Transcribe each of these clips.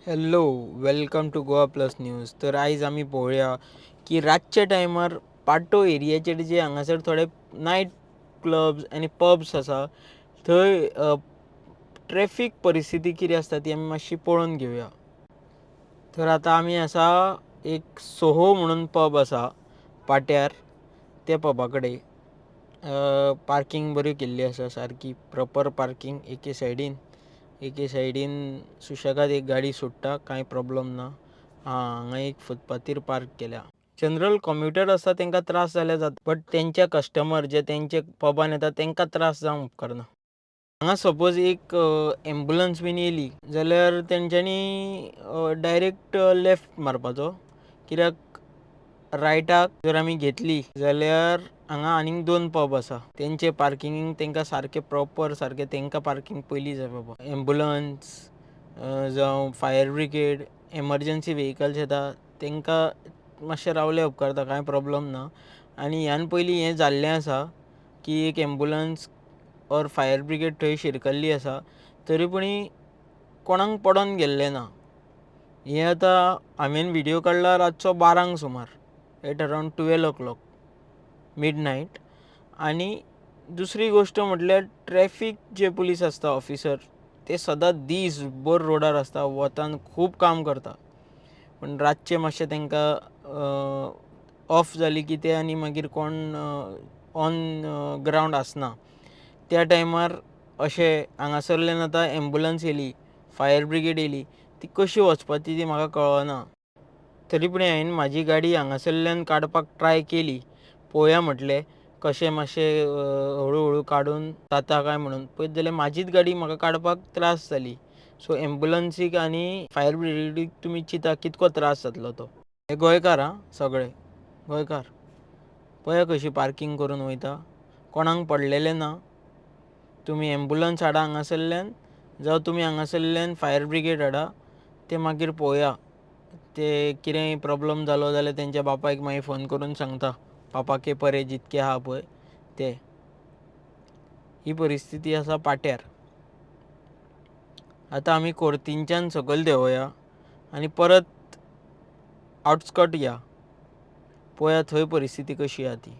Hello, welcome to Goa plus news. तर आयज आमी पळोवया की रातच्या टायमार पाटो एरियाचेर जे हांगासर थोडे नायट क्लब्स आनी पब्स आसा थंय ट्रॅफिक परिस्थिती कितें आसता ती आमी मातशी पळोवन घेवया. तर आतां आमी आसा एक सोहो म्हणून पब आसा पाट्यार, त्या पबा कडेन पार्किंग बरी केल्ली आसा, सारकी प्रॉपर पार्किंग एके सायडीन सुशेगाद एक गाडी सुट्टा, कांय प्रॉब्लम ना. हांगा एक फुटपाथीर पार्क केल्या. जनरल कम्युटर आसता तांकां त्रास जाल्या जाता, बट तेंचे कस्टमर जे तेंचे पबान येता तांकां त्रास जावंक उपकारना. हांगा सपोज एक एम्बुलन्स बीन येयली जाल्यार तेंच्यांनी डायरेक्ट लेफ्ट मारपाचो, कित्याक रायटाक जर आमी घेतली जाल्यार हांगा आनीक 2 पब आसा. तेंचे पार्किंग तांकां सारकें प्रॉपर तांकां पार्किंग पयलीं जाय बाबा. एम्बुलन्स जावं फायर ब्रिगेड, एमर्जन्सी व्हेकल्स येता तांकां मातशें रावले उपकारता, कांय प्रॉब्लम ना. आनी ह्यान पयलीं हें जाल्लें आसा की एक एम्बुलन्स ऑर फायर ब्रिगेड थंय शिरकल्ली आसा, तरी पूण कोणाक पडोन गेल्लें ना. हें आतां हांवें व्हिडियो काडला रातचो 12 सुमार, एट अरावंड 12 o'clock मिडनायट. आनी दुसरी गोश्ट म्हटल्यार ट्रॅफीक जे पुलीस आसता ऑफिसर, ते सदां दीसभर रोडार आसता, वतान खूब काम करता. पूण रातचे मातशें तांकां ऑफ जाली की ते आनी मागीर कोण ऑन ग्रावंड आसना. त्या टायमार अशें हांगासरल्यान आतां एम्बुलन्स येयली, फायर ब्रिगेड येयली, ती कशी वचपाची ती म्हाका कळना. तरी पूण हांवें म्हाजी गाडी हांगासरल्यान काडपाक ट्राय केली. पळोवया म्हटलें कशें मातशें हळू हळू काडून जाता काय म्हणून. पळयत जाल्यार म्हाजीच गाडी म्हाका काडपाक त्रास जाली. सो एम्बुलन्सीक आनी फायर ब्रिगेडीक तुमी चिंता कितको त्रास जातलो तो. हे गोंयकार सगळे गोंयकार. पळया कशी पार्किंग करून वयता, कोणाक पडलेलें ना. तुमी एम्बुलन्स हाडा हांगासरल्यान, जावं तुमी हांगासरल्यान फायर ब्रिगेड हाडा. ते मागीर पळोवया, ते कितेंय प्रॉब्लम जालो जाल्यार तेंच्या बापायक मागीर फोन करून सांगता. पापा के परे जितके आहा पळय ते. ही परिस्थिती आसा पाट्यार. आतां आमी कोर्तींच्यान सकयल देंवया आनी परत आउटस्कट या, पळोवया थंय परिस्थिती कशी आहा ती.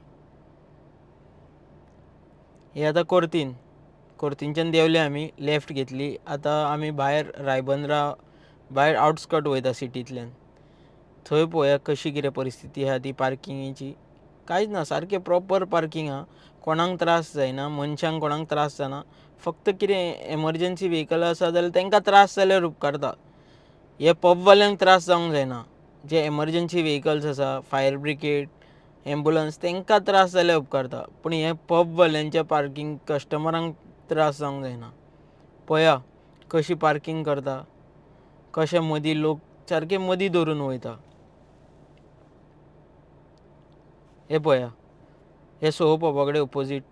ही आतां कोर्तींच्यान देंवले आमी, लेफ्ट घेतली. आतां आमी भायर रायबंद्रा भायर आउटस्कट वयता सिटींतल्यान. थंय पळोवया कशी कितें परिस्थिती आहा ती पार्किंगेची. कांयच ना, सारकें प्रॉपर पार्किंग आहा, कोणाक त्रास जायना, मनशांक कोणाक त्रास जायना. फक्त कितें एमर्जन्सी व्हेकल आसा जाल्यार तांकां त्रास जाल्यार उपकारता. हे पबवाल्यांक त्रास जावंक जायना. जे एमर्जन्सी व्हेकल्स आसा, फायर ब्रिगेड, एम्बुलन्स, तांकां त्रास जाल्यार उपकारता. पूण हे पबवाल्यांच्या पार्किंग कस्टमरांक त्रास जावंक जायना. पळया कशी पार्किंग करता, कशे मदीं लोक सारके मदीं धरून वयता. हे पळया, हे सोहो पबा कडेन ऑपोजीट.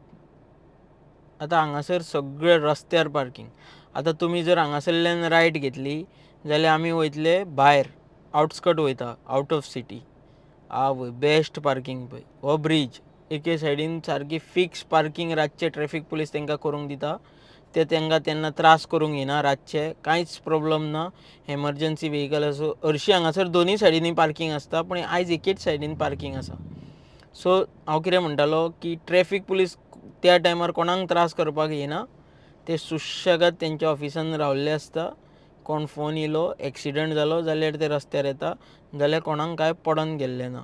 आतां हांगासर सगळे रस्त्यार पार्किंग. आतां तुमी जर हांगासरल्यान रायट घेतली जाल्यार आमी वयतले भायर आउटस्कट वयता, आउट ऑफ सिटी. आवय बेस्ट पार्किंग पळय, हो ब्रीज एके सायडीन सारकी फिक्स पार्किंग रातचे ट्रॅफीक पुलीस तांकां करूंक दिता. ते तांकां तेन्ना त्रास करूंक येना रातचे, कांयच प्रॉब्लम ना. एमर्जन्सी व्हेकल आसूं, हरशीं हांगासर दोनूय सायडींनी पार्किंग आसता, पूण आयज एकेच सायडीन पार्किंग आसा. सो हांव कितें म्हणटालो की ट्रॅफीक पुलीस त्या टायमार कोणाक त्रास करपाक येना. ते सुशेगाद तेंच्या ऑफिसान रावल्ले आसता. कोण फोन येयलो, एक्सिडंट जालो जाल्यार ते रस्त्यार येता, जाल्यार कोणाक कांय पडोन गेल्लें ना.